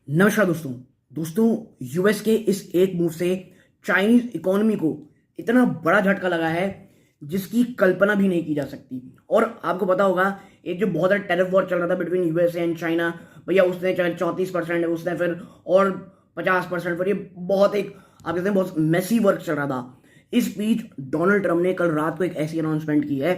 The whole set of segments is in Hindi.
नमस्कार दोस्तों। यूएस के इस एक मूव से चाइनीज इकोनॉमी को इतना बड़ा झटका लगा है जिसकी कल्पना भी नहीं की जा सकती। और आपको पता होगा एक जो बहुत बड़ा टेरिफ वॉर चल रहा था बिटवीन यूएसए एंड चाइना, भैया उसने चाहे 34% है, उसने फिर और 50%, फिर ये बहुत एक आप कहते हैं बहुत मैसी वर्क चल रहा था। इस बीच डोनाल्ड ट्रंप ने कल रात को एक ऐसी अनाउंसमेंट की है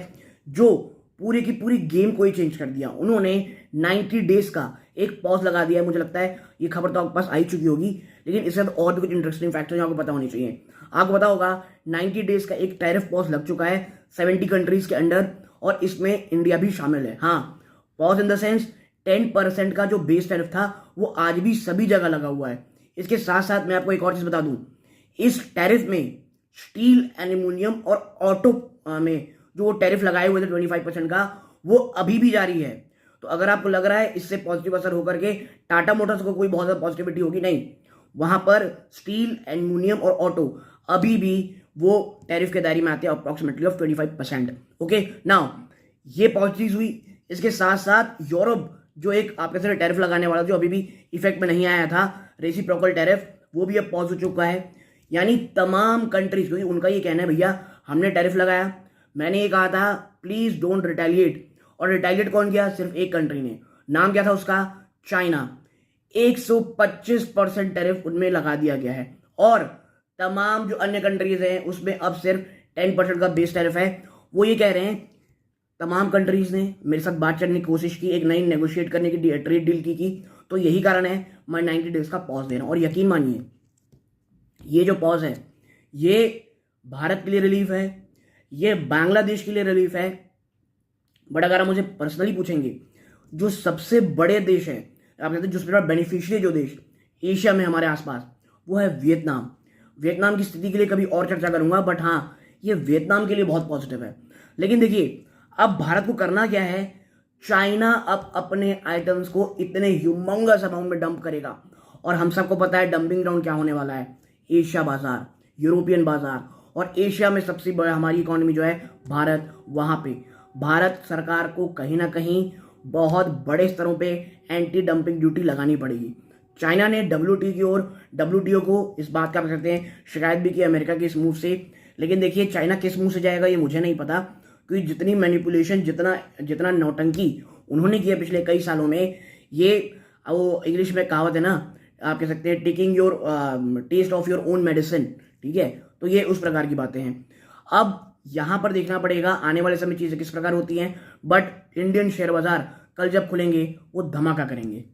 जो पूरी की पूरी गेम को ही चेंज कर दिया। उन्होंने 90 डेज का एक पॉज लगा दिया है। मुझे लगता है ये खबर तो आपके पास आई चुकी होगी, लेकिन इसके साथ और भी कुछ इंटरेस्टिंग फैक्टर आपको पता होने चाहिए। आपको पता होगा 90 डेज का एक टैरिफ पॉज लग चुका है 70 कंट्रीज के अंडर, और इसमें इंडिया भी शामिल है। हाँ, पॉज इन द सेंस 10% का जो बेस टैरिफ था वो आज भी सभी जगह लगा हुआ है। इसके साथ साथ मैं आपको एक और चीज बता दूं, इस टैरिफ में स्टील, एल्यूमिनियम और ऑटो में जो टैरिफ लगाए हुए थे 25% का, वो अभी भी जारी है। तो अगर आपको लग रहा है इससे पॉजिटिव असर होकर के टाटा मोटर्स को कोई बहुत ज्यादा पॉजिटिविटी होगी, नहीं, वहां पर स्टील, एल्यूमिनियम और ऑटो अभी भी वो टैरिफ के दायरे में आते हैं अप्रोक्सीमेटली ऑफ 25%। ओके, नाउ ये पॉजिटिव हुई। इसके साथ साथ यूरोप जो एक आपके साथ टैरिफ लगाने वाला जो अभी भी इफेक्ट में नहीं आया था, रेसिप्रोकल टैरिफ, वो भी अब पॉज हो चुका है। यानी तमाम कंट्रीज, क्योंकि उनका ये कहना है भैया हमने टैरिफ लगाया, मैंने ये कहा था प्लीज डोंट रिटेलिएट, और रिटेलिएट कौन किया? सिर्फ एक कंट्री ने। नाम क्या था उसका? चाइना। 125% टैरिफ उनमें लगा दिया गया है, और तमाम जो अन्य कंट्रीज हैं उसमें अब सिर्फ 10% का बेस टैरिफ है। वो ये कह रहे हैं, तमाम कंट्रीज ने मेरे साथ बात करने की कोशिश की, एक नई नेगोशिएट करने की ट्रेड डील की, तो यही कारण है मैं 90 डेज का पॉज दे रहा हूं। और यकीन मानिए ये जो पॉज है ये भारत के लिए रिलीफ है, ये बांग्लादेश के लिए रिलीफ है। बट अगर आप मुझे पर्सनली पूछेंगे, जो सबसे बड़े देश हैं, आप कहते हैं जो सबसे बड़ा बेनिफिशियरी जो देश एशिया में हमारे आसपास, वो है वियतनाम। वियतनाम की स्थिति के लिए कभी और चर्चा करूंगा, बट हाँ, ये वियतनाम के लिए बहुत पॉजिटिव है। लेकिन देखिए अब भारत को करना क्या है, चाइना अब अपने आइटम्स को इतने ह्यूमंगस अमाउंट में डंप करेगा, और हम सबको पता है डंपिंग ग्राउंड क्या होने वाला है, एशिया बाजार, यूरोपियन बाजार, और एशिया में सबसे बड़ा हमारी इकोनॉमी जो है भारत, वहां पे भारत सरकार को कहीं ना कहीं बहुत बड़े स्तरों पे एंटी डंपिंग ड्यूटी लगानी पड़ेगी। चाइना ने डब्ल्यूटीओ को इस बात का कहते हैं शिकायत भी की अमेरिका के इस मूव से। लेकिन देखिए चाइना किस मुंह से जाएगा ये मुझे नहीं पता, क्योंकि जितनी मैनिपुलेशन, जितना नौटंकी उन्होंने किया पिछले कई सालों में, ये वो इंग्लिश में कहावत है ना, आप कह सकते हैं taking your test of your own medicine, ठीक है। तो ये उस प्रकार की बातें हैं। अब यहां पर देखना पड़ेगा आने वाले समय चीजें किस प्रकार होती हैं, बट इंडियन शेयर बाजार कल जब खुलेंगे वो धमाका करेंगे।